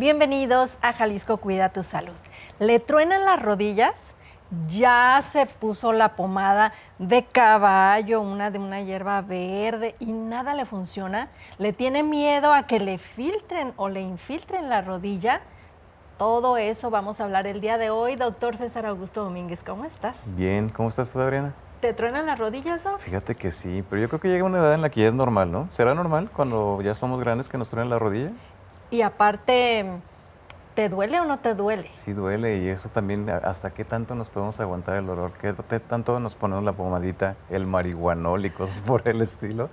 Bienvenidos a Jalisco Cuida tu Salud. ¿Le truenan las rodillas? Ya se puso la pomada de caballo, una de una hierba verde y nada le funciona. ¿Le tiene miedo a que le filtren o le infiltren la rodilla? Todo eso vamos a hablar el día de hoy. Doctor César Augusto Domínguez, ¿cómo estás? Bien, ¿cómo estás tú, Adriana? ¿Te truenan las rodillas, Doc? Fíjate que sí, pero yo creo que llega una edad en la que ya es normal, ¿no? ¿Será normal cuando ya somos grandes que nos truenen la rodilla? Y aparte, ¿te duele o no te duele? Sí duele, y eso también, ¿hasta qué tanto nos podemos aguantar el dolor? ¿Qué tanto nos ponemos la pomadita, el marihuanol y cosas por el estilo?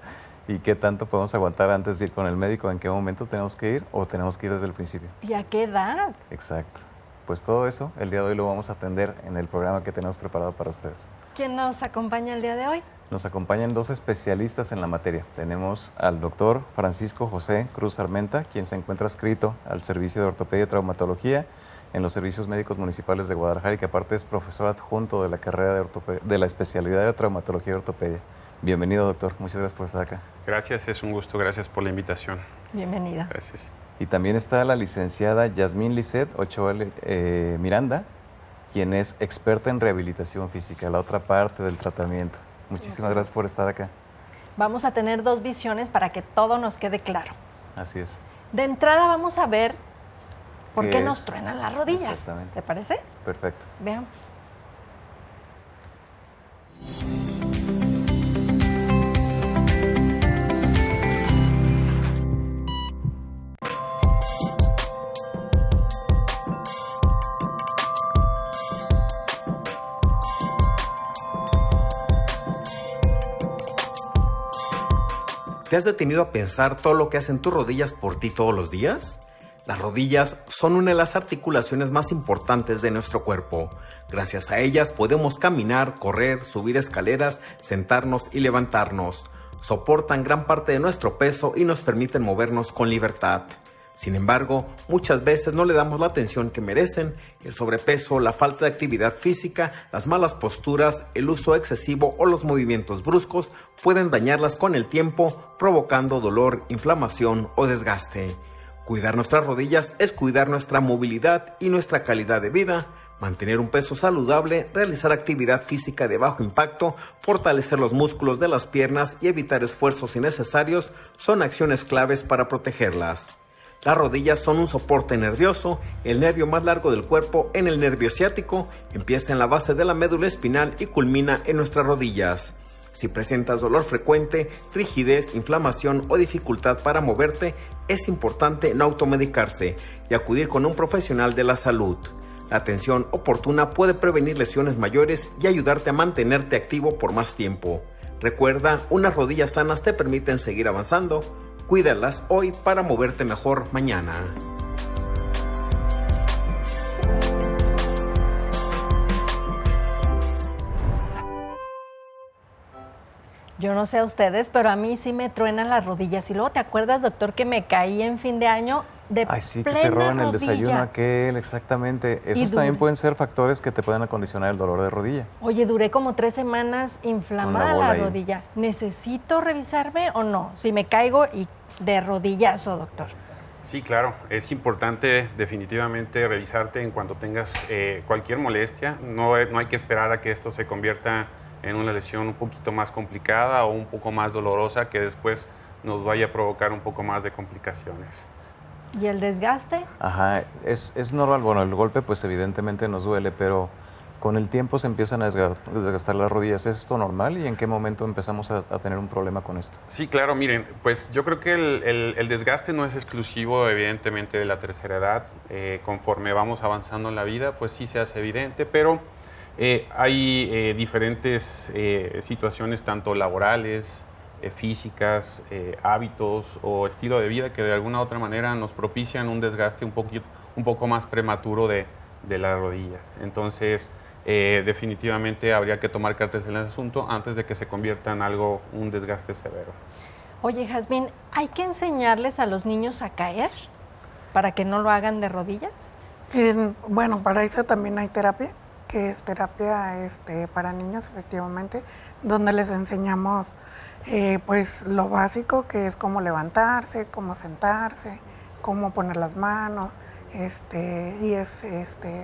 ¿Y qué tanto podemos aguantar antes de ir con el médico? ¿En qué momento tenemos que ir o tenemos que ir desde el principio? ¿Y a qué edad? Exacto. Pues todo eso, el día de hoy lo vamos a atender en el programa que tenemos preparado para ustedes. ¿Quién nos acompaña el día de hoy? Nos acompañan dos especialistas en la materia. Tenemos al doctor Francisco José Cruz Armenta, quien se encuentra adscrito al Servicio de Ortopedia y Traumatología en los Servicios Médicos Municipales de Guadalajara y que aparte es profesor adjunto de la carrera de la especialidad de Traumatología y Ortopedia. Bienvenido, doctor. Muchas gracias por estar acá. Gracias, es un gusto. Gracias por la invitación. Bienvenida. Gracias. Y también está la licenciada Yasmín Lisset Ochoa Miranda, quien es experta en rehabilitación física, la otra parte del tratamiento. Muchísimas gracias por estar acá. Vamos a tener dos visiones para que todo nos quede claro. Así es. De entrada vamos a ver por qué es? nos truenan las rodillas. Exactamente. ¿Te parece? Perfecto. Veamos. ¿Te has detenido a pensar todo lo que hacen tus rodillas por ti todos los días? Las rodillas son una de las articulaciones más importantes de nuestro cuerpo. Gracias a ellas podemos caminar, correr, subir escaleras, sentarnos y levantarnos. Soportan gran parte de nuestro peso y nos permiten movernos con libertad. Sin embargo, muchas veces no le damos la atención que merecen. El sobrepeso, la falta de actividad física, las malas posturas, el uso excesivo o los movimientos bruscos pueden dañarlas con el tiempo, provocando dolor, inflamación o desgaste. Cuidar nuestras rodillas es cuidar nuestra movilidad y nuestra calidad de vida. Mantener un peso saludable, realizar actividad física de bajo impacto, fortalecer los músculos de las piernas y evitar esfuerzos innecesarios son acciones claves para protegerlas. Las rodillas son un soporte nervioso, el nervio más largo del cuerpo en el nervio ciático, empieza en la base de la médula espinal y culmina en nuestras rodillas. Si presentas dolor frecuente, rigidez, inflamación o dificultad para moverte, es importante no automedicarse y acudir con un profesional de la salud. La atención oportuna puede prevenir lesiones mayores y ayudarte a mantenerte activo por más tiempo. Recuerda, unas rodillas sanas te permiten seguir avanzando. Cuídalas hoy para moverte mejor mañana. Yo no sé a ustedes, pero a mí sí me truenan las rodillas. Y luego, ¿te acuerdas, doctor, que me caí en fin de año de Ay, sí, que plena te roban el rodilla? desayuno aquel, exactamente. Esos también pueden ser factores que te pueden acondicionar el dolor de rodilla. Oye, duré como 3 semanas inflamada la rodilla. ¿Necesito revisarme o no? Si me caigo y de rodillazo, doctor. Sí, claro. Es importante definitivamente revisarte en cuanto tengas cualquier molestia. No hay que esperar a que esto se convierta en una lesión un poquito más complicada o un poco más dolorosa que después nos vaya a provocar un poco más de complicaciones. ¿Y el desgaste? Ajá, es normal. Bueno, el golpe pues evidentemente nos duele, pero con el tiempo se empiezan a desgastar las rodillas. ¿Es esto normal y en qué momento empezamos a tener un problema con esto? Sí, claro, miren, pues yo creo que el desgaste no es exclusivo evidentemente de la tercera edad. Conforme vamos avanzando en la vida, pues sí se hace evidente, pero hay diferentes situaciones, tanto laborales, físicas, hábitos o estilo de vida que de alguna u otra manera nos propician un desgaste un poco más prematuro de las rodillas. Entonces, definitivamente habría que tomar cartas en el asunto antes de que se convierta en un desgaste severo. Oye, Jazmín, ¿hay que enseñarles a los niños a caer para que no lo hagan de rodillas? Bueno, para eso también hay terapia, que es terapia para niños, efectivamente, donde les enseñamos pues lo básico, que es cómo levantarse, cómo sentarse, cómo poner las manos, y es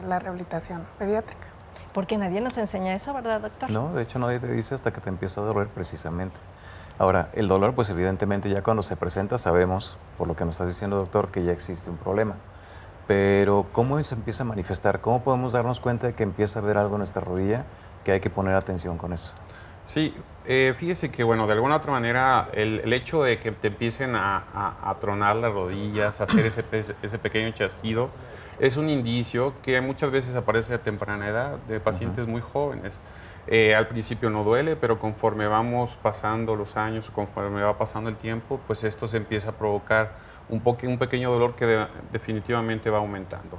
la rehabilitación pediátrica. Porque nadie nos enseña eso, ¿verdad, doctor? No, de hecho nadie te dice hasta que te empieza a doler precisamente. Ahora, el dolor, pues evidentemente ya cuando se presenta sabemos, por lo que nos estás diciendo, doctor, que ya existe un problema. Pero ¿cómo se empieza a manifestar? ¿Cómo podemos darnos cuenta de que empieza a haber algo en nuestra rodilla que hay que poner atención con eso? Sí, fíjese que, bueno, de alguna otra manera, el hecho de que te empiecen a tronar las rodillas, a hacer ese pequeño chasquido, es un indicio que muchas veces aparece a temprana edad de pacientes muy jóvenes. Al principio no duele, pero conforme vamos pasando los años, conforme va pasando el tiempo, pues esto se empieza a provocar un pequeño dolor que definitivamente va aumentando,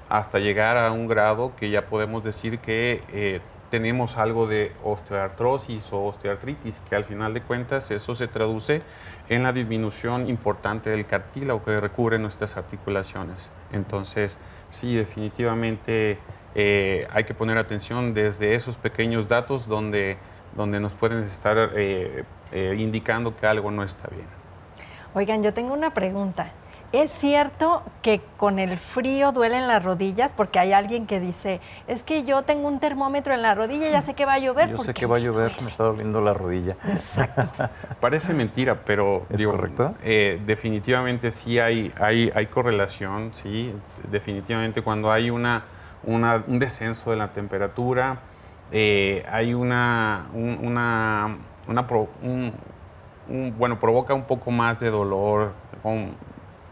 hasta llegar a un grado que ya podemos decir que tenemos algo de osteoartrosis o osteoartritis, que al final de cuentas eso se traduce en la disminución importante del cartílago que recubre nuestras articulaciones. Entonces, sí, definitivamente hay que poner atención desde esos pequeños datos donde nos pueden estar indicando que algo no está bien. Oigan, yo tengo una pregunta. ¿Es cierto que con el frío duelen las rodillas? Porque hay alguien que dice, es que yo tengo un termómetro en la rodilla, ya sé que va a llover. Yo sé que va a llover, me está doliendo la rodilla. Exacto. Parece mentira, pero ¿Es correcto? Definitivamente sí hay correlación, sí. Definitivamente cuando hay un descenso de la temperatura, hay provoca un poco más de dolor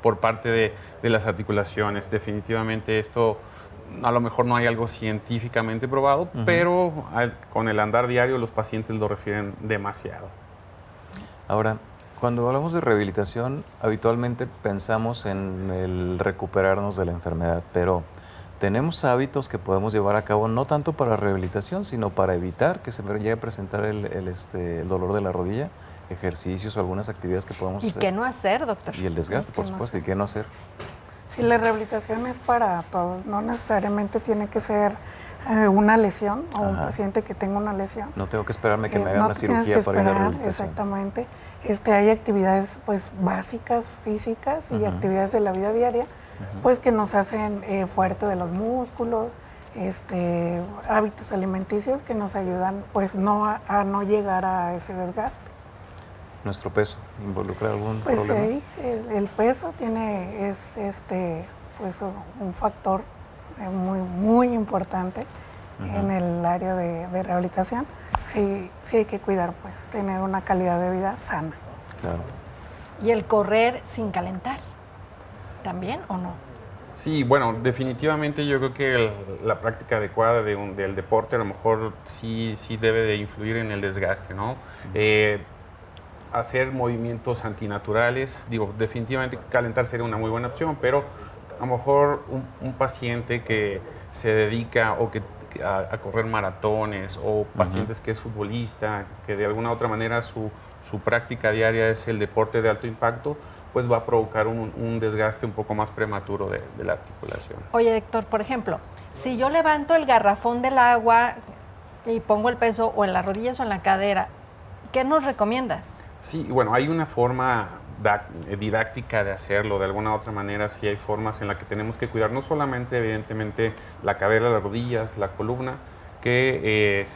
por parte de las articulaciones. Definitivamente esto, a lo mejor no hay algo científicamente probado, pero con el andar diario los pacientes lo refieren demasiado. Ahora, cuando hablamos de rehabilitación, habitualmente pensamos en el recuperarnos de la enfermedad, pero tenemos hábitos que podemos llevar a cabo no tanto para rehabilitación, sino para evitar que se llegue a presentar el dolor de la rodilla, ejercicios o algunas actividades que podemos hacer. ¿Y qué no hacer, doctor? Y el desgaste, por supuesto, ¿y qué no hacer? Sí, la rehabilitación es para todos, no necesariamente tiene que ser una lesión o un paciente que tenga una lesión. No tengo que esperarme que me hagan no la te tienes cirugía que para ir a la esperar, rehabilitación. exactamente. Hay actividades pues básicas, físicas y actividades de la vida diaria, pues que nos hacen fuerte de los músculos, hábitos alimenticios que nos ayudan pues a no llegar a ese desgaste. ¿Nuestro peso involucra algún Pues problema? sí, el peso es pues un factor muy importante en el área de rehabilitación. Sí hay que cuidar, pues, tener una calidad de vida sana. Claro. ¿Y el correr sin calentar? ¿También o no? Sí, bueno, definitivamente yo creo que la práctica adecuada del deporte a lo mejor sí debe de influir en el desgaste, ¿no? Hacer movimientos antinaturales, definitivamente calentar sería una muy buena opción, pero a lo mejor un paciente que se dedica a correr maratones o pacientes que es futbolista, que de alguna otra manera su práctica diaria es el deporte de alto impacto, pues va a provocar un desgaste un poco más prematuro de la articulación. Oye, doctor, por ejemplo, si yo levanto el garrafón del agua y pongo el peso o en las rodillas o en la cadera, ¿qué nos recomiendas? Sí, bueno, hay una forma didáctica de hacerlo. De alguna u otra manera, sí hay formas en las que tenemos que cuidar no solamente, evidentemente, la cadera, las rodillas, la columna, que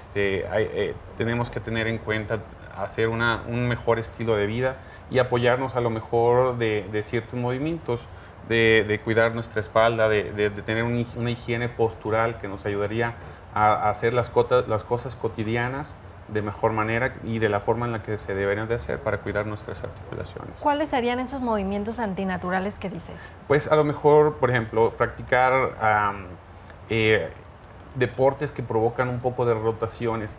tenemos que tener en cuenta hacer un mejor estilo de vida y apoyarnos a lo mejor de ciertos movimientos, de cuidar nuestra espalda, de tener una higiene postural que nos ayudaría a hacer las cosas cotidianas de mejor manera y de la forma en la que se deberían de hacer para cuidar nuestras articulaciones. ¿Cuáles serían esos movimientos antinaturales que dices? Pues a lo mejor, por ejemplo, practicar deportes que provocan un poco de rotaciones,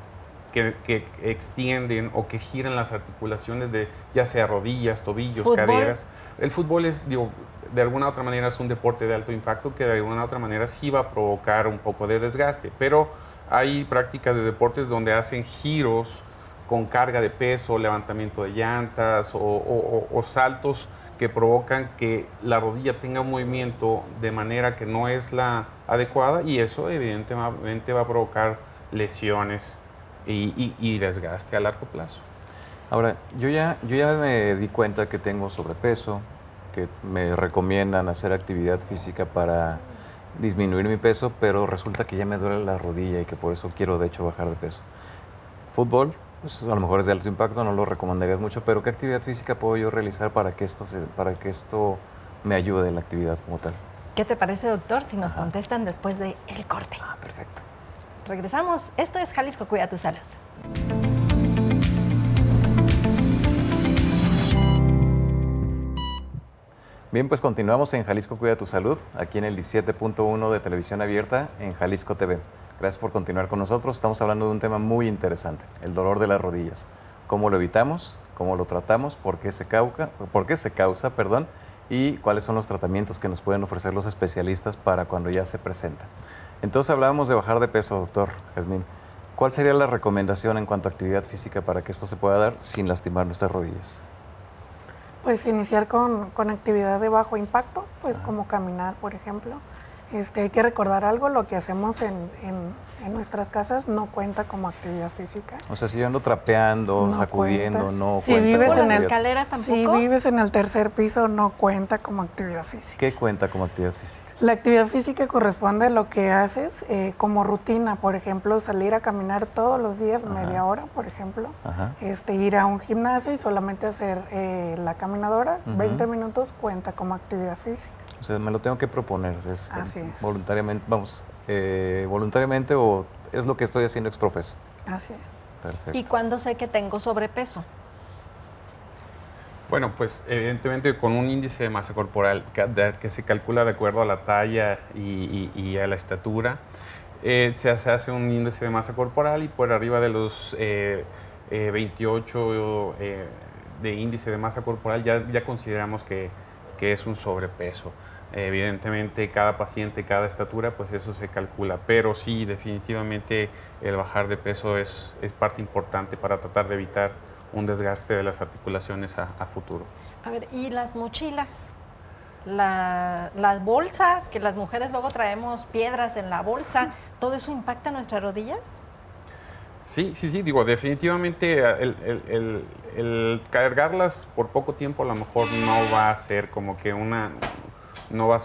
que extienden o que giran las articulaciones de ya sea rodillas, tobillos, ¿Fútbol? caderas. El fútbol es, de alguna otra manera es un deporte de alto impacto que de alguna otra manera sí va a provocar un poco de desgaste, pero hay prácticas de deportes donde hacen giros con carga de peso, levantamiento de llantas o saltos que provocan que la rodilla tenga un movimiento de manera que no es la adecuada y eso evidentemente va a provocar lesiones y desgaste a largo plazo. Ahora, yo ya me di cuenta que tengo sobrepeso, que me recomiendan hacer actividad física para disminuir mi peso, pero resulta que ya me duele la rodilla y que por eso quiero de hecho bajar de peso. Fútbol, pues a lo mejor es de alto impacto, no lo recomendarías mucho, pero ¿qué actividad física puedo yo realizar para que esto me ayude en la actividad como tal? ¿Qué te parece, doctor, si nos contestan después del corte? Perfecto. Regresamos. Esto es Jalisco Cuida tu Salud. Bien, pues continuamos en Jalisco Cuida tu Salud, aquí en el 17.1 de Televisión Abierta en Jalisco TV. Gracias por continuar con nosotros. Estamos hablando de un tema muy interesante, el dolor de las rodillas. ¿Cómo lo evitamos? ¿Cómo lo tratamos? ¿Por qué se causa? Y cuáles son los tratamientos que nos pueden ofrecer los especialistas para cuando ya se presenta. Entonces hablábamos de bajar de peso, doctor Jazmín. ¿Cuál sería la recomendación en cuanto a actividad física para que esto se pueda dar sin lastimar nuestras rodillas? Pues iniciar con actividad de bajo impacto, pues como caminar, por ejemplo. Hay que recordar algo, lo que hacemos en nuestras casas no cuenta como actividad física. O sea, si yo ando trapeando, sacudiendo, cuenta. no Si cuenta. vives ¿Por en las el escaleras tampoco? Si vives en el tercer piso no cuenta como actividad física. ¿Qué cuenta como actividad física? La actividad física corresponde a lo que haces como rutina, por ejemplo, salir a caminar todos los días, media hora, por ejemplo, ir a un gimnasio y solamente hacer la caminadora, 20 minutos cuenta como actividad física. O sea, me lo tengo que proponer, Así es. voluntariamente o es lo que estoy haciendo ex profeso. Así es. Perfecto. ¿Y cuándo sé que tengo sobrepeso? Bueno, pues evidentemente con un índice de masa corporal que se calcula de acuerdo a la talla y a la estatura, se hace un índice de masa corporal y por arriba de los 28 de índice de masa corporal ya consideramos que es un sobrepeso. Evidentemente cada paciente, cada estatura, pues eso se calcula, pero sí, definitivamente el bajar de peso es parte importante para tratar de evitar un desgaste de las articulaciones a futuro. A ver, ¿y las mochilas? Las bolsas, que las mujeres luego traemos piedras en la bolsa, ¿todo eso impacta nuestras rodillas? Sí, digo, definitivamente el cargarlas por poco tiempo a lo mejor no va a ser como que no va a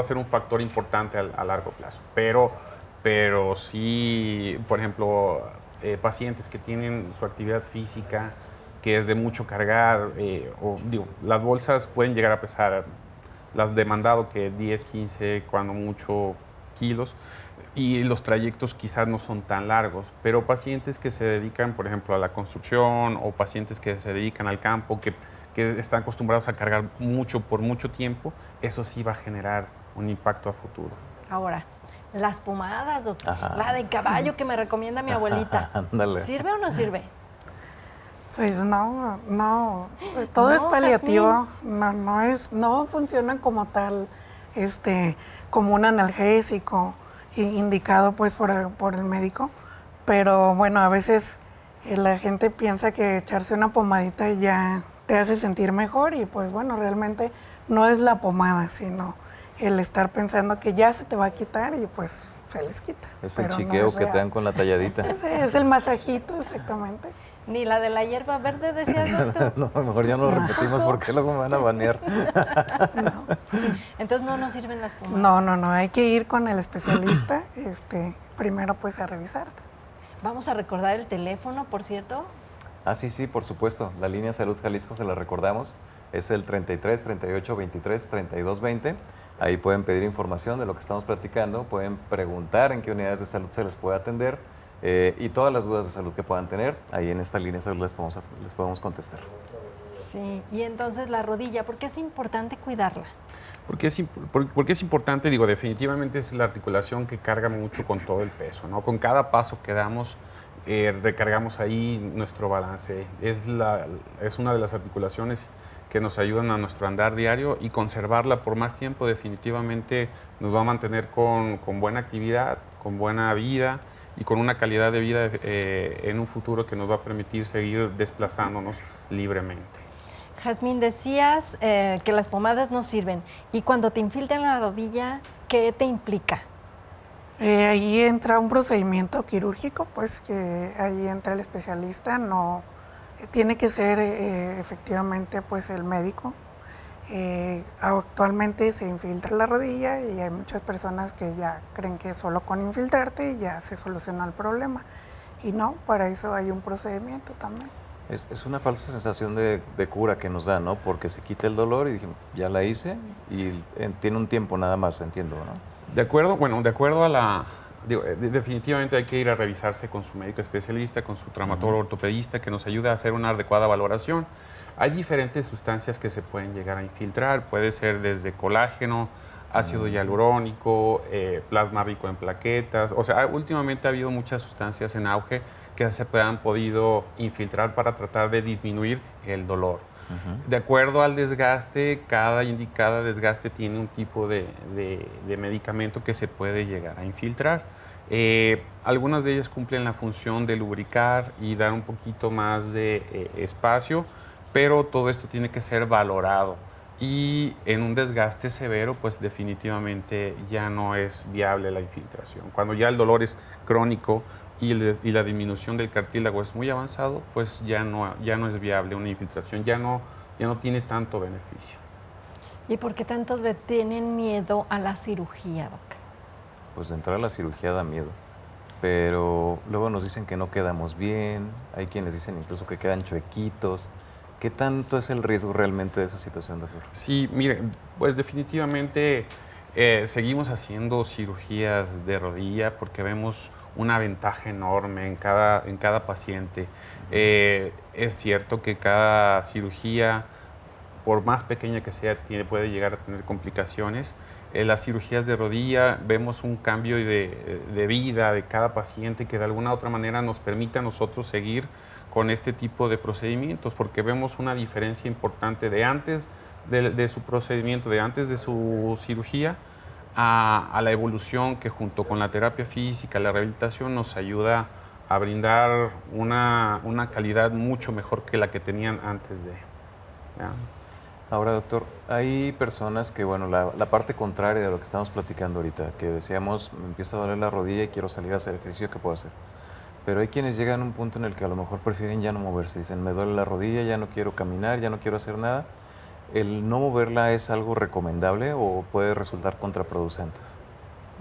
ser un factor importante a largo plazo, pero sí, por ejemplo, pacientes que tienen su actividad física que es de mucho cargar, las bolsas pueden llegar a pesar, las de mandado que 10, 15, cuando mucho kilos, y los trayectos quizás no son tan largos, pero pacientes que se dedican, por ejemplo, a la construcción o pacientes que se dedican al campo, que están acostumbrados a cargar mucho por mucho tiempo, eso sí va a generar un impacto a futuro. Ahora, las pomadas, doctor, la de caballo que me recomienda mi abuelita, ¿sirve o no sirve? Pues no, todo es paliativo, no funciona como tal, como un analgésico indicado pues por el médico, pero bueno, a veces la gente piensa que echarse una pomadita ya te hace sentir mejor y pues bueno, realmente no es la pomada, sino el estar pensando que ya se te va a quitar y pues se les quita. Es el chiqueo que te dan con la talladita. Es el masajito, exactamente. Ni la de la hierba verde, decías, doctor. No, a lo mejor ya no lo repetimos porque luego me van a banear. Entonces no nos sirven las pomadas. No, hay que ir con el especialista, primero pues a revisarte. Vamos a recordar el teléfono, por cierto. Sí, por supuesto. La línea Salud Jalisco se la recordamos. Es el 33 38 23 32 20. Ahí pueden pedir información de lo que estamos platicando, pueden preguntar en qué unidades de salud se les puede atender. Y todas las dudas de salud que puedan tener, ahí en esta línea de salud les podemos contestar. Sí, y entonces la rodilla, ¿por qué es importante cuidarla? Porque es importante, digo, definitivamente es la articulación que carga mucho con todo el peso, ¿no? Con cada paso que damos, recargamos ahí nuestro balance. Es una de las articulaciones que nos ayudan a nuestro andar diario y conservarla por más tiempo definitivamente nos va a mantener con buena actividad, con buena vida y con una calidad de vida en un futuro que nos va a permitir seguir desplazándonos libremente. Jazmín, decías que las pomadas no sirven. Y cuando te infiltran la rodilla, ¿qué te implica? Ahí entra un procedimiento quirúrgico, pues que ahí entra el especialista, no tiene que ser efectivamente pues el médico Actualmente se infiltra la rodilla y hay muchas personas que ya creen que solo con infiltrarte ya se soluciona el problema. Y no, para eso hay un procedimiento también. Es una falsa sensación de cura que nos da, ¿no? Porque se quita el dolor y dije, ya la hice y tiene un tiempo nada más, entiendo, ¿no? De acuerdo, bueno, de acuerdo a la... definitivamente hay que ir a revisarse con su médico especialista, con su traumatólogo ortopedista, que nos ayude a hacer una adecuada valoración. Hay diferentes sustancias que se pueden llegar a infiltrar, puede ser desde colágeno, ácido hialurónico, plasma rico en plaquetas. O sea, últimamente ha habido muchas sustancias en auge que se han podido infiltrar para tratar de disminuir el dolor. De acuerdo al desgaste, cada desgaste tiene un tipo de medicamento que se puede llegar a infiltrar. Algunas de ellas cumplen la función de lubricar y dar un poquito más de espacio, pero todo esto tiene que ser valorado. Y en un desgaste severo, pues definitivamente ya no es viable la infiltración. Cuando ya el dolor es crónico y la disminución del cartílago es muy avanzado, pues ya no es viable una infiltración, ya no tiene tanto beneficio. ¿Y por qué tantos le tienen miedo a la cirugía, doc? Pues de entrar a la cirugía da miedo, pero luego nos dicen que no quedamos bien, hay quienes dicen incluso que quedan chuequitos. ¿Qué tanto es el riesgo realmente de esa situación, doctor? Sí, mire, pues definitivamente seguimos haciendo cirugías de rodilla porque vemos una ventaja enorme en cada paciente. Es cierto que cada cirugía, por más pequeña que sea, puede llegar a tener complicaciones. En las cirugías de rodilla vemos un cambio de vida de cada paciente que de alguna u otra manera nos permite a nosotros seguir con este tipo de procedimientos, porque vemos una diferencia importante de antes de su procedimiento, de antes de su cirugía, a la evolución que junto con la terapia física, la rehabilitación, nos ayuda a brindar una calidad mucho mejor que la que tenían antes de. ¿Ya? Ahora, doctor, hay personas que, bueno, la parte contraria de lo que estamos platicando ahorita, que decíamos, me empieza a doler la rodilla y quiero salir a hacer ejercicio, ¿qué puedo hacer? Pero hay quienes llegan a un punto en el que a lo mejor prefieren ya no moverse. Dicen, me duele la rodilla, ya no quiero caminar, ya no quiero hacer nada. ¿El no moverla es algo recomendable o puede resultar contraproducente?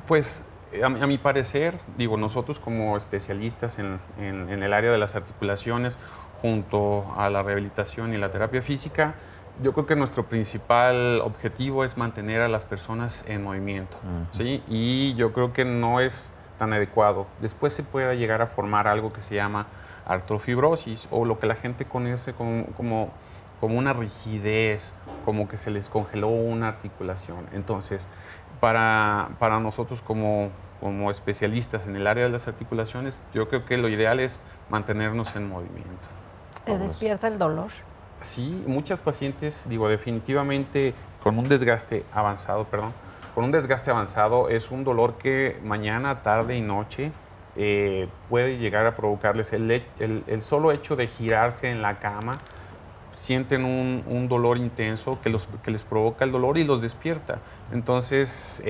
Pues a mi parecer, digo, nosotros como especialistas en el área de las articulaciones, junto a la rehabilitación y la terapia física, yo creo que nuestro principal objetivo es mantener a las personas en movimiento, ¿sí? Y yo creo que no es tan adecuado. Después se puede llegar a formar algo que se llama artrofibrosis o lo que la gente conoce como una rigidez, como que se les congeló una articulación. Entonces, para nosotros como especialistas en el área de las articulaciones, yo creo que lo ideal es mantenernos en movimiento. ¿Te despierta el dolor? Sí, muchas pacientes, digo, definitivamente con un desgaste avanzado, es un dolor que mañana, tarde y noche puede llegar a provocarles el solo hecho de girarse en la cama, sienten un dolor intenso que les provoca el dolor y los despierta. Entonces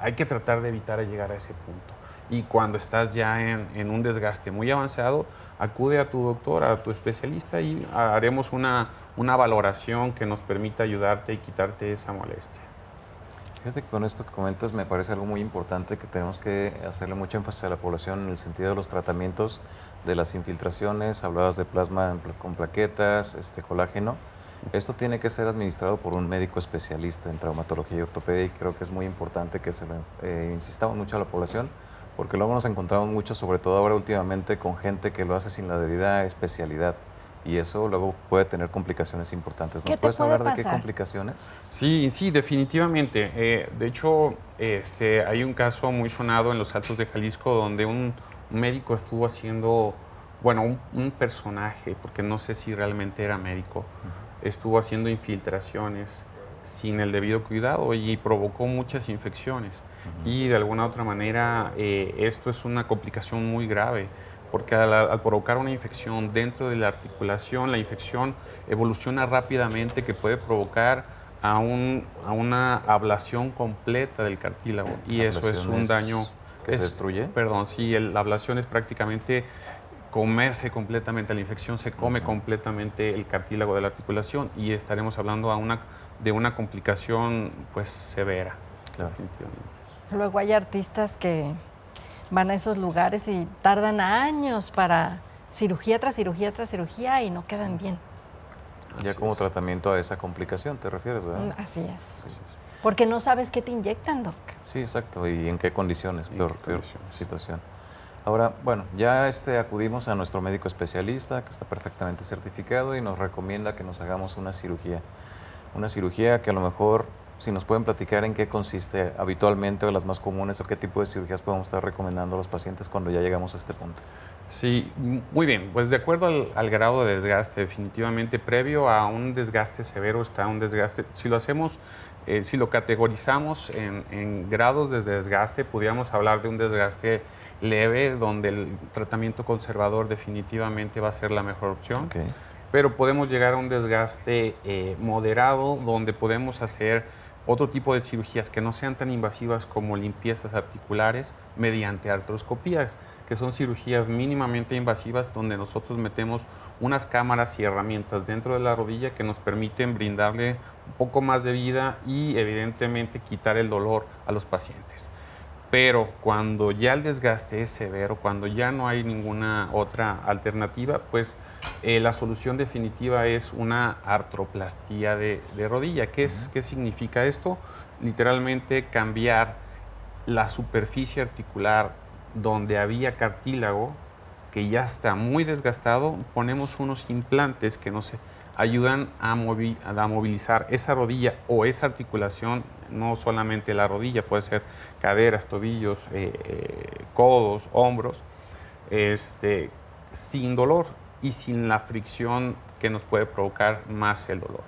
hay que tratar de evitar llegar a ese punto. Y cuando estás ya en un desgaste muy avanzado, acude a tu doctor, a tu especialista y haremos una valoración que nos permita ayudarte y quitarte esa molestia. Fíjate que con esto que comentas me parece algo muy importante que tenemos que hacerle mucho énfasis a la población en el sentido de los tratamientos, de las infiltraciones, hablabas de plasma con plaquetas, colágeno. Esto tiene que ser administrado por un médico especialista en traumatología y ortopedia y creo que es muy importante que se lo insistamos mucho a la población porque luego nos encontramos mucho, sobre todo ahora últimamente, con gente que lo hace sin la debida especialidad. Y eso luego puede tener complicaciones importantes. ¿Nos puedes hablar de qué complicaciones? Sí, definitivamente. De hecho, hay un caso muy sonado en los Altos de Jalisco donde un médico estuvo haciendo, bueno, un personaje, porque no sé si realmente era médico, estuvo haciendo infiltraciones sin el debido cuidado y provocó muchas infecciones. Y de alguna otra manera esto es una complicación muy grave, porque al provocar una infección dentro de la articulación, la infección evoluciona rápidamente que puede provocar a una ablación completa del cartílago. Y eso es un daño... ¿Que se destruye? Perdón, sí, la ablación es prácticamente comerse completamente la infección, se come completamente el cartílago de la articulación y estaremos hablando a una de una complicación pues severa. Claro. Definitivamente. Luego hay artistas que van a esos lugares y tardan años para cirugía tras cirugía tras cirugía y no quedan bien. Ya como tratamiento a esa complicación, ¿te refieres, verdad? Así es. Sí, sí. Porque no sabes qué te inyectan, Doc. Sí, exacto. ¿Y en qué condiciones? ¿En Peor, qué peor condiciones? situación. Ahora, bueno, ya acudimos a nuestro médico especialista, que está perfectamente certificado y nos recomienda que nos hagamos una cirugía. Una cirugía que a lo mejor, si nos pueden platicar en qué consiste habitualmente o las más comunes o qué tipo de cirugías podemos estar recomendando a los pacientes cuando ya llegamos a este punto. Sí, muy bien. Pues de acuerdo al grado de desgaste, definitivamente previo a un desgaste severo está un desgaste. Si lo hacemos, si lo categorizamos en grados de desgaste, pudiéramos hablar de un desgaste leve, donde el tratamiento conservador definitivamente va a ser la mejor opción. Okay. Pero podemos llegar a un desgaste moderado, donde podemos hacer otro tipo de cirugías que no sean tan invasivas como limpiezas articulares mediante artroscopías, que son cirugías mínimamente invasivas donde nosotros metemos unas cámaras y herramientas dentro de la rodilla que nos permiten brindarle un poco más de vida y evidentemente quitar el dolor a los pacientes. Pero cuando ya el desgaste es severo, cuando ya no hay ninguna otra alternativa, pues la solución definitiva es una artroplastía de rodilla. ¿Qué significa esto? Literalmente cambiar la superficie articular donde había cartílago, que ya está muy desgastado, ponemos unos implantes que nos ayudan a movilizar esa rodilla o esa articulación, no solamente la rodilla, puede ser caderas, tobillos, codos, hombros, sin dolor y sin la fricción que nos puede provocar más el dolor.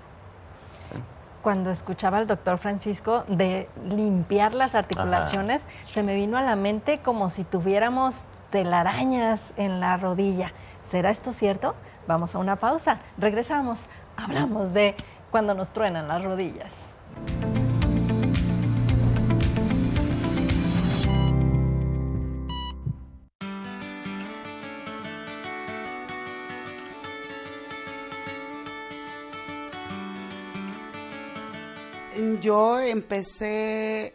Cuando escuchaba al doctor Francisco de limpiar las articulaciones, se me vino a la mente como si tuviéramos telarañas en la rodilla. ¿Será esto cierto? Vamos a una pausa. Regresamos. Hablamos de cuando nos truenan las rodillas. Yo empecé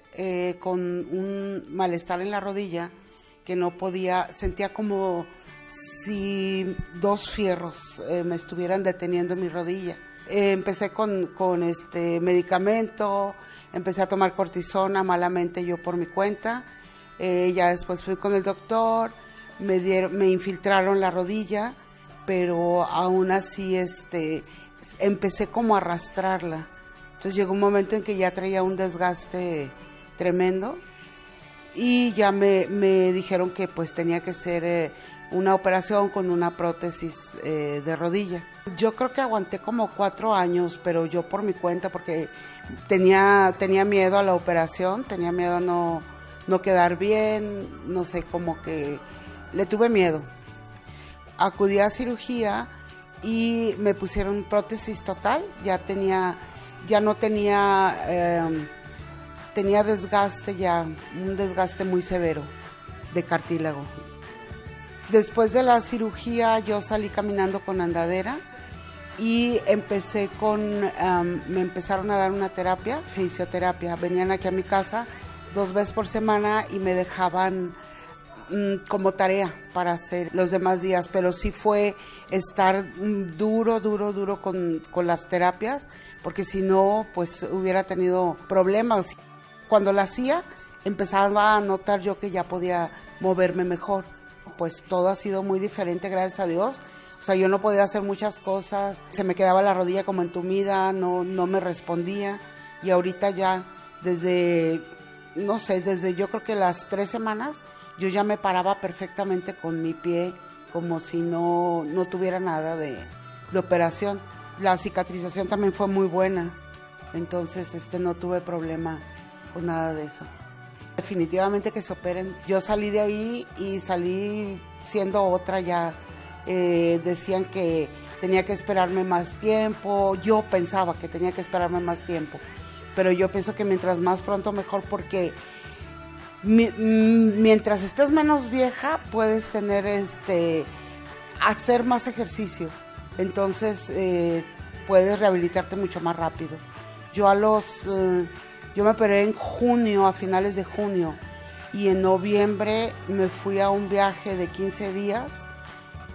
con un malestar en la rodilla que no podía, sentía como si dos fierros me estuvieran deteniendo mi rodilla. Empecé con medicamento, empecé a tomar cortisona malamente yo por mi cuenta. Ya después fui con el doctor, me infiltraron la rodilla, pero aún así empecé como a arrastrarla. Entonces llegó un momento en que ya traía un desgaste tremendo y ya me dijeron que pues tenía que ser una operación con una prótesis de rodilla. Yo creo que aguanté como 4 años, pero yo por mi cuenta, porque tenía miedo a la operación, tenía miedo a no quedar bien, no sé, como que le tuve miedo. Acudí a cirugía y me pusieron prótesis total, tenía desgaste ya, un desgaste muy severo de cartílago. Después de la cirugía yo salí caminando con andadera y me empezaron a dar una terapia, fisioterapia. Venían aquí a mi casa 2 veces por semana y me dejaban como tarea para hacer los demás días, pero sí fue estar duro con las terapias, porque si no, pues hubiera tenido problemas. Cuando la hacía, empezaba a notar yo que ya podía moverme mejor. Pues todo ha sido muy diferente, gracias a Dios. O sea, yo no podía hacer muchas cosas, se me quedaba la rodilla como entumida, no me respondía, y ahorita ya desde yo creo que las 3 semanas, yo ya me paraba perfectamente con mi pie, como si no tuviera nada de operación. La cicatrización también fue muy buena, entonces no tuve problema con nada de eso. Definitivamente que se operen. Yo salí de ahí y salí siendo otra ya. Decían que tenía que esperarme más tiempo, yo pensaba que tenía que esperarme más tiempo, pero yo pienso que mientras más pronto mejor, porque mientras estés menos vieja puedes tener hacer más ejercicio, entonces puedes rehabilitarte mucho más rápido. Yo me operé en junio, a finales de junio, y en noviembre me fui a un viaje de 15 días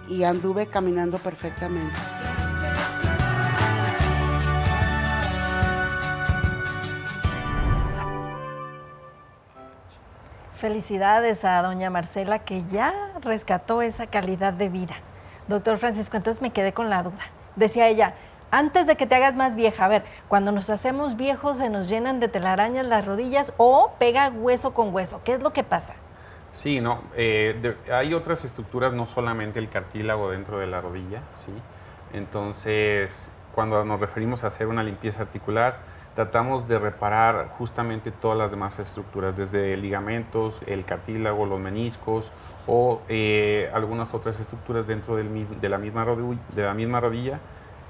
y anduve caminando perfectamente. Felicidades a doña Marcela, que ya rescató esa calidad de vida. Doctor Francisco, entonces me quedé con la duda. Decía ella, antes de que te hagas más vieja, a ver, cuando nos hacemos viejos se nos llenan de telarañas las rodillas o pega hueso con hueso. ¿Qué es lo que pasa? Sí, no, hay otras estructuras, no solamente el cartílago dentro de la rodilla, ¿sí? Entonces, cuando nos referimos a hacer una limpieza articular, tratamos de reparar justamente todas las demás estructuras, desde ligamentos, el cartílago, los meniscos o algunas otras estructuras dentro de la misma rodilla,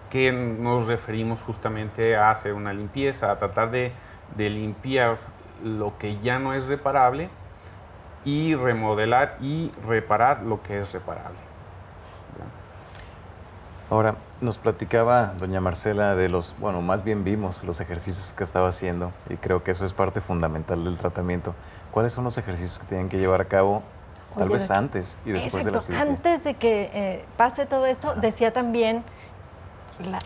que nos referimos justamente a hacer una limpieza, a tratar de limpiar lo que ya no es reparable y remodelar y reparar lo que es reparable. Ahora, nos platicaba doña Marcela de más bien vimos los ejercicios que estaba haciendo y creo que eso es parte fundamental del tratamiento. ¿Cuáles son los ejercicios que tienen que llevar a cabo tal vez antes y después de la cirugía? Antes de que pase todo esto, decía también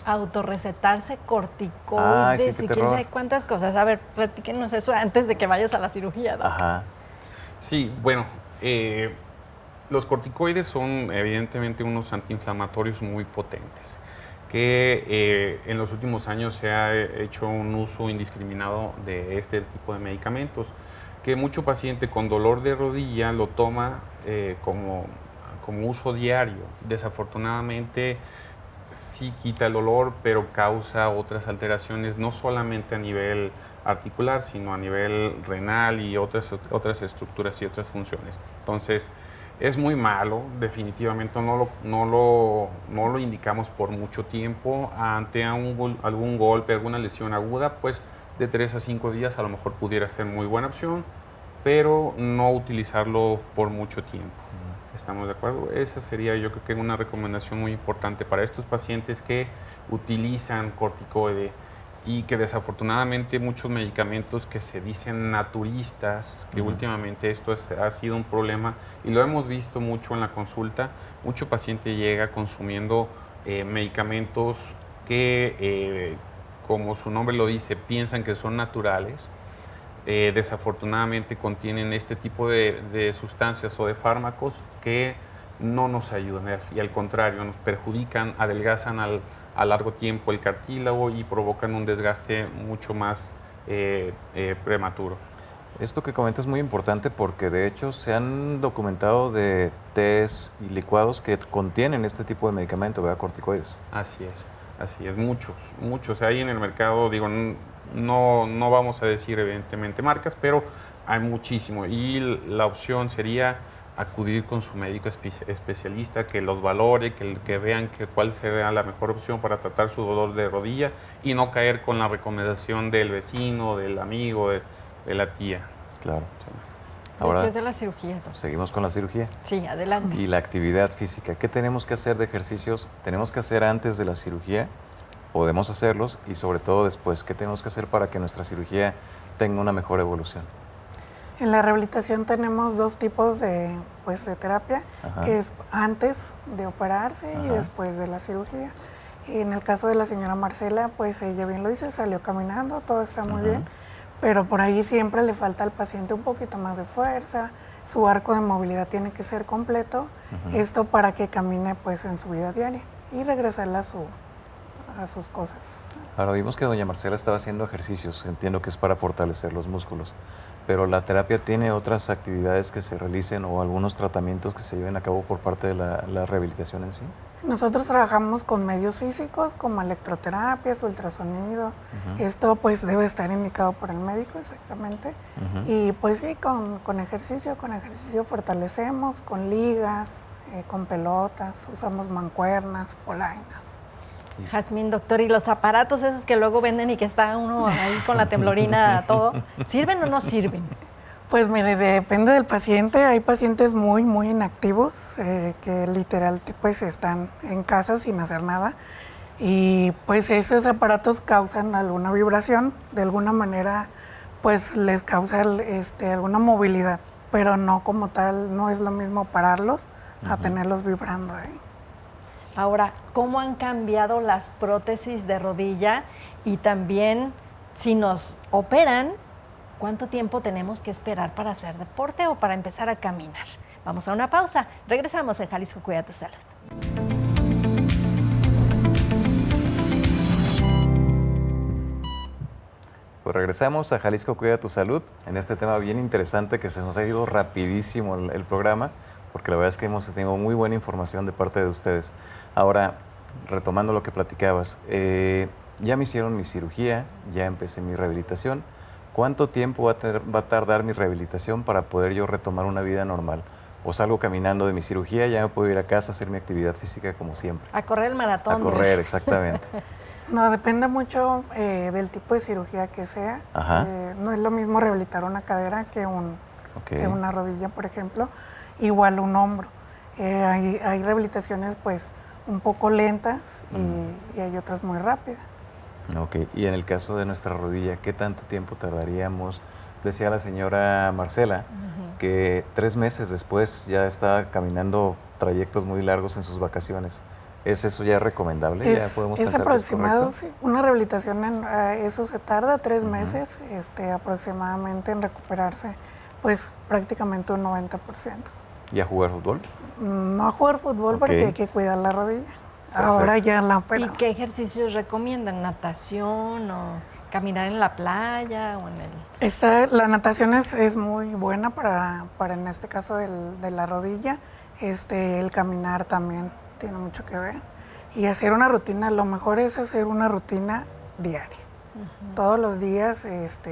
autorrecetarse corticoides y quién sabe cuántas cosas. A ver, platíquenos eso antes de que vayas a la cirugía, ¿no? Ajá. Sí, bueno, los corticoides son evidentemente unos antiinflamatorios muy potentes, que en los últimos años se ha hecho un uso indiscriminado de este tipo de medicamentos, que mucho paciente con dolor de rodilla lo toma como uso diario. Desafortunadamente sí quita el dolor, pero causa otras alteraciones, no solamente a nivel articular, sino a nivel renal y otras estructuras y otras funciones. Entonces, es muy malo, definitivamente no lo indicamos por mucho tiempo. Ante algún golpe, alguna lesión aguda, pues de 3 a 5 días a lo mejor pudiera ser muy buena opción, pero no utilizarlo por mucho tiempo. ¿Estamos de acuerdo? Esa sería, yo creo que una recomendación muy importante para estos pacientes que utilizan corticoide y que desafortunadamente muchos medicamentos que se dicen naturistas, que últimamente esto ha sido un problema y lo hemos visto mucho en la consulta. Mucho paciente llega consumiendo medicamentos que, como su nombre lo dice, piensan que son naturales. Desafortunadamente contienen este tipo de sustancias o de fármacos que no nos ayudan y al contrario nos perjudican, adelgazan a largo tiempo el cartílago y provocan un desgaste mucho más prematuro. Esto que comentas es muy importante porque de hecho se han documentado de tés y licuados que contienen este tipo de medicamento, ¿verdad? Corticoides. Así es, muchos hay en el mercado, digo, no vamos a decir evidentemente marcas, pero hay muchísimo y la opción sería acudir con su médico especialista, que los valore, que vean cuál será la mejor opción para tratar su dolor de rodilla y no caer con la recomendación del vecino, del amigo, de la tía. Claro. Sí. Ahora, después de la cirugía. seguimos con la cirugía. Sí, adelante. Y la actividad física. ¿Qué tenemos que hacer de ejercicios? ¿Tenemos que hacer antes de la cirugía? ¿Podemos hacerlos? Y sobre todo después, ¿qué tenemos que hacer para que nuestra cirugía tenga una mejor evolución? En la rehabilitación tenemos dos tipos de terapia, que es antes de operarse y después de la cirugía. Y en el caso de la señora Marcela, pues ella bien lo dice, salió caminando, todo está muy bien, pero por ahí siempre le falta al paciente un poquito más de fuerza, su arco de movilidad tiene que ser completo, esto para que camine pues en su vida diaria y regresarle a sus cosas. Ahora vimos que doña Marcela estaba haciendo ejercicios, entiendo que es para fortalecer los músculos, pero la terapia tiene otras actividades que se realicen o algunos tratamientos que se lleven a cabo por parte de la rehabilitación en sí. Nosotros trabajamos con medios físicos como electroterapias, ultrasonidos. Esto pues debe estar indicado por el médico exactamente. Y pues sí, con ejercicio fortalecemos, con ligas, con pelotas, usamos mancuernas, polainas. Jazmín, doctor, ¿y los aparatos esos que luego venden y que está uno ahí con la temblorina todo, sirven o no sirven? Pues mire, depende del paciente. Hay pacientes muy, muy inactivos que literal pues están en casa sin hacer nada. Y pues esos aparatos causan alguna vibración, de alguna manera pues les causa alguna movilidad, pero no como tal, no es lo mismo pararlos a tenerlos vibrando ahí. Ahora, ¿cómo han cambiado las prótesis de rodilla? Y también, si nos operan, ¿cuánto tiempo tenemos que esperar para hacer deporte o para empezar a caminar? Vamos a una pausa. Regresamos en Jalisco Cuida tu Salud. Pues regresamos a Jalisco Cuida tu Salud, en este tema bien interesante que se nos ha ido rapidísimo el programa, porque la verdad es que hemos tenido muy buena información de parte de ustedes. Ahora, retomando lo que platicabas, ya me hicieron mi cirugía, ya empecé mi rehabilitación. ¿Cuánto tiempo va a tardar mi rehabilitación para poder yo retomar una vida normal? O salgo caminando de mi cirugía, ya me puedo ir a casa a hacer mi actividad física como siempre. A correr el maratón. A correr, exactamente. No, depende mucho del tipo de cirugía que sea. No es lo mismo rehabilitar una cadera que una rodilla, por ejemplo, igual un hombro. Hay rehabilitaciones pues un poco lentas y hay otras muy rápidas. Ok, y en el caso de nuestra rodilla, ¿qué tanto tiempo tardaríamos? Decía la señora Marcela que 3 meses después ya está caminando trayectos muy largos en sus vacaciones. ¿Es eso ya recomendable? ¿Ya podemos pensar aproximado, que es correcto? sí. Una rehabilitación, eso se tarda 3 meses aproximadamente en recuperarse, pues prácticamente un 90%. ¿Y a jugar fútbol? No a jugar fútbol porque hay que cuidar la rodilla. Perfecto. Ahora ya la ¿Y operamos. qué ejercicios recomiendan? ¿Natación o caminar en la playa o en el...? La natación es muy buena para en este caso de la rodilla. El caminar también tiene mucho que ver. Y hacer una rutina, lo mejor es hacer una rutina diaria. Todos los días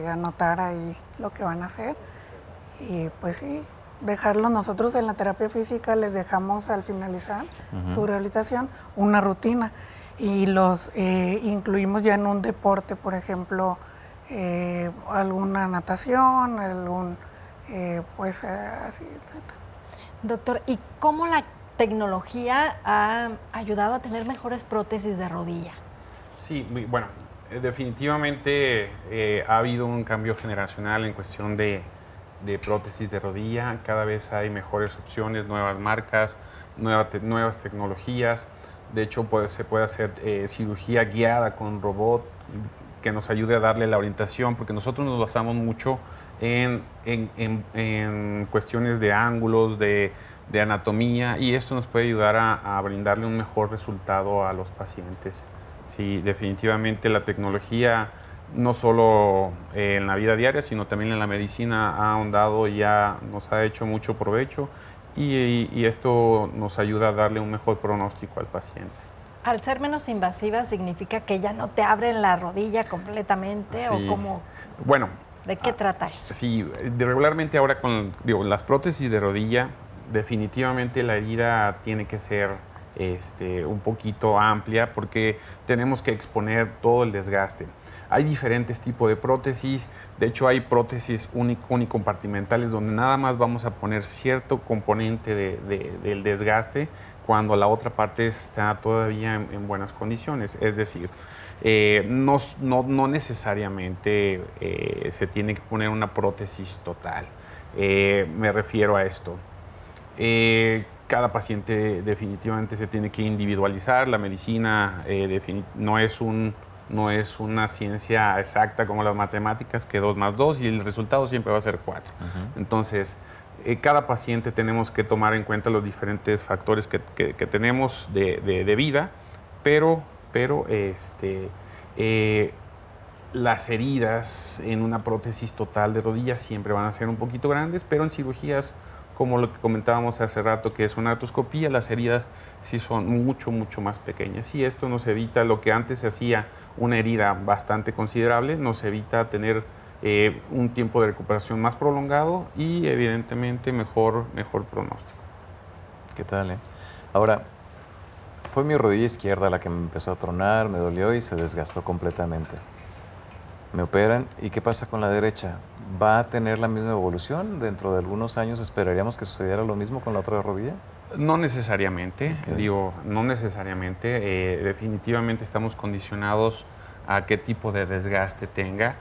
anotar ahí lo que van a hacer. Y pues sí, dejarlo. Nosotros en la terapia física les dejamos al finalizar su rehabilitación una rutina. Y los incluimos ya en un deporte, por ejemplo, alguna natación, pues así, etc. Doctor, ¿y cómo la tecnología ha ayudado a tener mejores prótesis de rodilla? Sí, bueno, definitivamente ha habido un cambio generacional en cuestión de prótesis de rodilla. Cada vez hay mejores opciones, nuevas marcas, nuevas tecnologías. De hecho, se puede hacer cirugía guiada con robot que nos ayude a darle la orientación, porque nosotros nos basamos mucho en cuestiones de ángulos, de anatomía, y esto nos puede ayudar a brindarle un mejor resultado a los pacientes. Sí, definitivamente la tecnología, no solo en la vida diaria, sino también en la medicina, ha ahondado y ya nos ha hecho mucho provecho, y esto nos ayuda a darle un mejor pronóstico al paciente. Al ser menos invasiva, ¿significa que ya no te abren la rodilla completamente? Sí. ¿O cómo? Bueno, ¿De qué trata eso? Sí, regularmente ahora con las prótesis de rodilla, definitivamente la herida tiene que ser un poquito amplia porque tenemos que exponer todo el desgaste. Hay diferentes tipos de prótesis, de hecho hay prótesis unicompartimentales donde nada más vamos a poner cierto componente del desgaste cuando la otra parte está todavía en buenas condiciones. Es decir, no necesariamente se tiene que poner una prótesis total. Me refiero a esto. Cada paciente definitivamente se tiene que individualizar. La medicina no es una ciencia exacta como las matemáticas, que 2 más 2 y el resultado siempre va a ser 4. Entonces, cada paciente tenemos que tomar en cuenta los diferentes factores que tenemos de vida, pero las heridas en una prótesis total de rodillas siempre van a ser un poquito grandes, pero en cirugías como lo que comentábamos hace rato, que es una artroscopía, las heridas sí son mucho más pequeñas, y esto nos evita lo que antes se hacía una herida bastante considerable, nos evita tener un tiempo de recuperación más prolongado y evidentemente mejor pronóstico. ¿Qué tal? Ahora, fue mi rodilla izquierda la que me empezó a tronar, me dolió y se desgastó completamente. Me operan, ¿y qué pasa con la derecha? ¿Va a tener la misma evolución? ¿Dentro de algunos años esperaríamos que sucediera lo mismo con la otra rodilla? No necesariamente, Ok. digo, no necesariamente. Definitivamente estamos condicionados a qué tipo de desgaste tenga.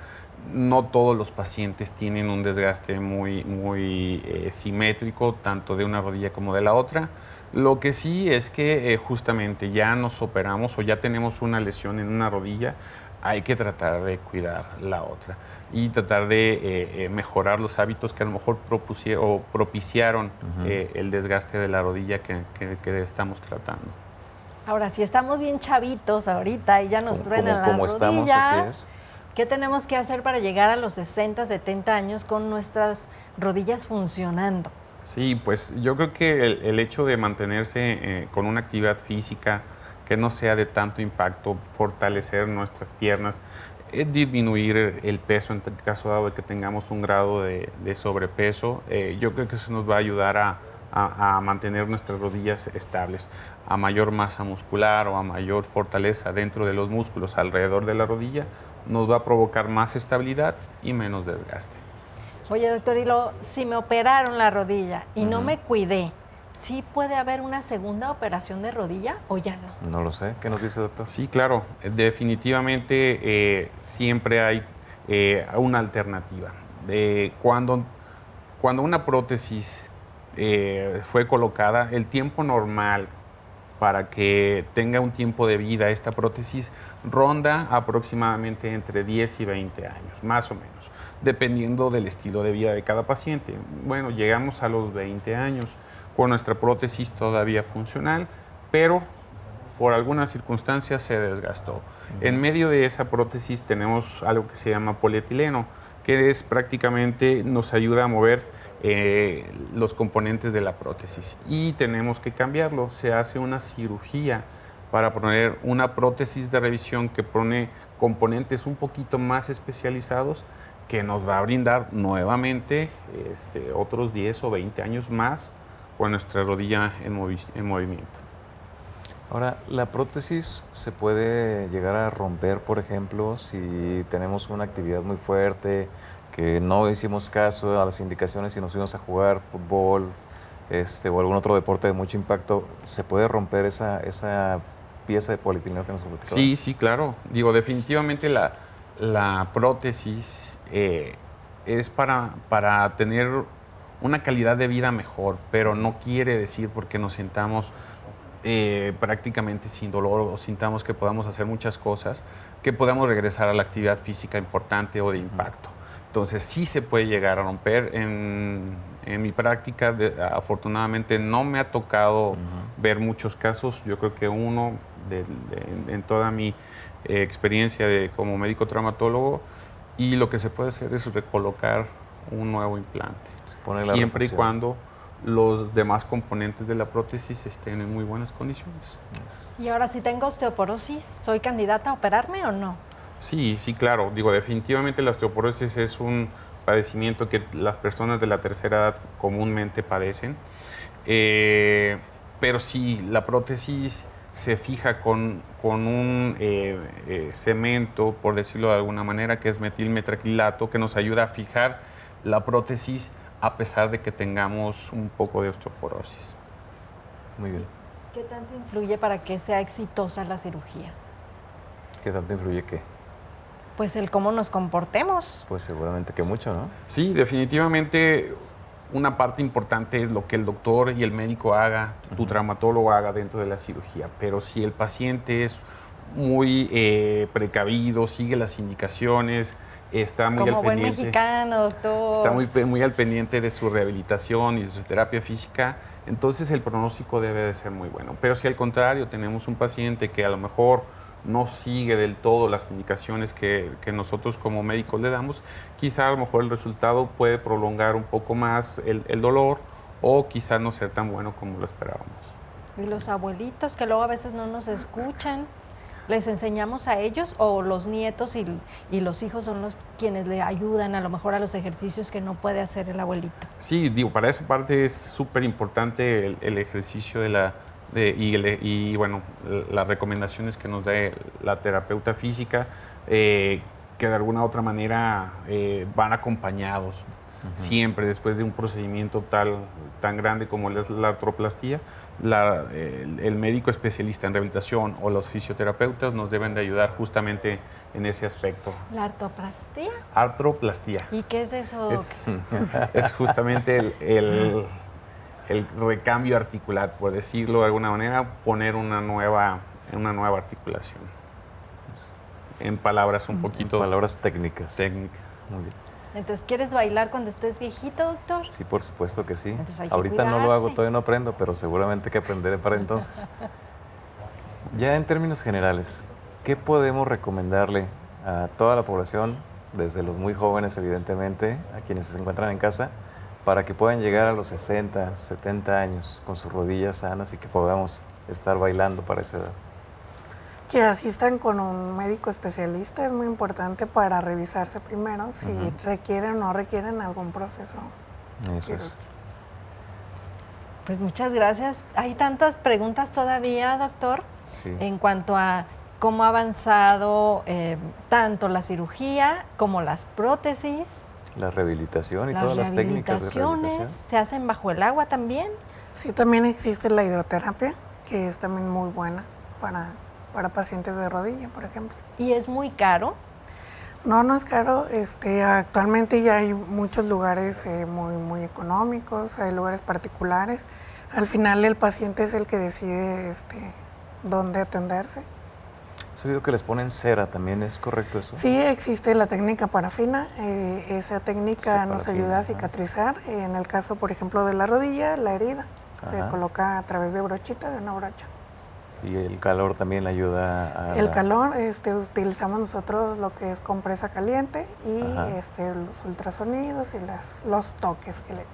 No todos los pacientes tienen un desgaste muy simétrico, tanto de una rodilla como de la otra. Lo que sí es que justamente ya nos operamos o ya tenemos una lesión en una rodilla, hay que tratar de cuidar la otra y tratar de mejorar los hábitos que a lo mejor propiciaron el desgaste de la rodilla que estamos tratando. Ahora, si estamos bien chavitos ahorita y ya nos truenan las como estamos, rodillas, así es. ¿qué tenemos que hacer para llegar a los 60, 70 años con nuestras rodillas funcionando? Sí, pues yo creo que el hecho de mantenerse con una actividad física que no sea de tanto impacto, fortalecer nuestras piernas, disminuir el peso en caso dado de que tengamos un grado de sobrepeso, yo creo que eso nos va a ayudar a mantener nuestras rodillas estables. A mayor masa muscular o a mayor fortaleza dentro de los músculos alrededor de la rodilla, nos va a provocar más estabilidad y menos desgaste. Oye, doctor, si me operaron la rodilla y no me cuidé, ¿sí puede haber una segunda operación de rodilla o ya no? No lo sé. ¿Qué nos dice, doctor? Sí, claro, definitivamente siempre hay una alternativa. Cuando una prótesis fue colocada, el tiempo normal para que tenga un tiempo de vida esta prótesis ronda aproximadamente entre 10 y 20 años, más o menos, dependiendo del estilo de vida de cada paciente. Bueno, llegamos a los 20 años con nuestra prótesis todavía funcional, pero por algunas circunstancias se desgastó. En medio de esa prótesis tenemos algo que se llama polietileno, que es prácticamente nos ayuda a mover los componentes de la prótesis y tenemos que cambiarlo. Se hace una cirugía para poner una prótesis de revisión que pone componentes un poquito más especializados que nos va a brindar nuevamente otros 10 o 20 años más con nuestra rodilla en movimiento. Ahora, ¿la prótesis se puede llegar a romper, por ejemplo, si tenemos una actividad muy fuerte, que no hicimos caso a las indicaciones y nos fuimos a jugar fútbol o algún otro deporte de mucho impacto? ¿Se puede romper esa pieza de polietileno que nos platicabas? Sí, sí, claro. Digo, definitivamente la prótesis es para tener una calidad de vida mejor, pero no quiere decir porque nos sintamos prácticamente sin dolor o sintamos que podamos hacer muchas cosas, que podamos regresar a la actividad física importante o de impacto. Entonces sí se puede llegar a romper. En mi práctica, afortunadamente, no me ha tocado ver muchos casos. Yo creo que uno en toda mi experiencia como médico traumatólogo, y lo que se puede hacer es recolocar un nuevo implante, siempre y cuando los demás componentes de la prótesis estén en muy buenas condiciones. Y ahora, si tengo osteoporosis, ¿soy candidata a operarme o no? Sí, sí, claro. Digo, definitivamente la osteoporosis es un padecimiento que las personas de la tercera edad comúnmente padecen. Pero sí, la prótesis se fija con un cemento, por decirlo de alguna manera, que es metilmetacrilato, que nos ayuda a fijar la prótesis a pesar de que tengamos un poco de osteoporosis. Muy bien. ¿Qué tanto influye para que sea exitosa la cirugía? ¿Qué tanto influye qué? Pues el cómo nos comportemos. Pues seguramente que mucho, ¿no? Sí, definitivamente una parte importante es lo que el doctor y el médico haga, tu traumatólogo haga dentro de la cirugía. Pero si el paciente es muy precavido, sigue las indicaciones, está muy Como al buen pendiente, mexicano, doctor. está muy al pendiente de su rehabilitación y de su terapia física, entonces el pronóstico debe de ser muy bueno. Pero si al contrario tenemos un paciente que a lo mejor no sigue del todo las indicaciones que nosotros como médicos le damos, quizá a lo mejor el resultado puede prolongar un poco más el dolor o quizá no ser tan bueno como lo esperábamos. Y los abuelitos que luego a veces no nos escuchan, ¿les enseñamos a ellos o los nietos y los hijos son los quienes le ayudan a lo mejor a los ejercicios que no puede hacer el abuelito? Sí, digo, para esa parte es súper importante el ejercicio y bueno, las recomendaciones que nos da la terapeuta física, que de alguna u otra manera van acompañados Siempre después de un procedimiento tan grande como es la artroplastía, el médico especialista en rehabilitación o los fisioterapeutas nos deben de ayudar justamente en ese aspecto. ¿La artroplastía? Artroplastía. ¿Y qué es eso, Doc? Es justamente el recambio articular, por decirlo de alguna manera, poner una nueva articulación. En palabras un poquito... Palabras técnicas. Muy bien. Entonces, ¿quieres bailar cuando estés viejito, doctor? Sí, por supuesto que sí. Entonces hay que Ahorita no lo hago, cuidarse. todavía no aprendo, pero seguramente que aprenderé para entonces. Ya en términos generales, ¿qué podemos recomendarle a toda la población, desde los muy jóvenes evidentemente, a quienes se encuentran en casa, para que puedan llegar a los 60, 70 años con sus rodillas sanas y que podamos estar bailando para esa edad? Que asistan con un médico especialista es muy importante para revisarse primero si requieren o no requieren algún proceso. Eso es. Pues muchas gracias. Hay tantas preguntas todavía, doctor, Sí. en cuanto a cómo ha avanzado tanto la cirugía como las prótesis. La rehabilitación y Las todas las técnicas de rehabilitaciones rehabilitación. se hacen bajo el agua también. Sí, también existe la hidroterapia, que es también muy buena para pacientes de rodilla, por ejemplo. Y es muy caro. No es caro. Actualmente ya hay muchos lugares muy económicos, hay lugares particulares. Al final el paciente es el que decide dónde atenderse. He sabido que les ponen cera, ¿también es correcto eso? Sí, existe la técnica parafina. Esa técnica Sí, nos parafina, ayuda a ajá. cicatrizar. En el caso, por ejemplo, de la rodilla, la herida se Ajá. coloca a través de brochita, de una brocha. Y el calor también ayuda a... El calor, utilizamos nosotros lo que es compresa caliente y Ajá. los ultrasonidos y los toques que le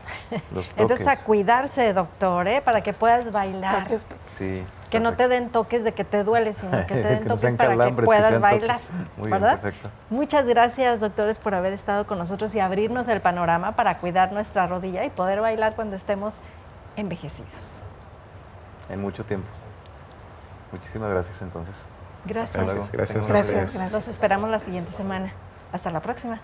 Los toques. Entonces a cuidarse, doctor, para que puedas bailar. toques. Sí. Que no te perfecto. den toques de que te duele, sino que te den Que no toques sean para que calambres, que puedas sean bailar. toques. Muy bien, ¿Verdad? perfecto. Muchas gracias, doctores, por haber estado con nosotros y abrirnos el panorama para cuidar nuestra rodilla y poder bailar cuando estemos envejecidos. En mucho tiempo. Muchísimas gracias entonces. Gracias. Hasta luego. Gracias. Tengan Gracias, ustedes. gracias. Los esperamos la siguiente semana. Hasta la próxima.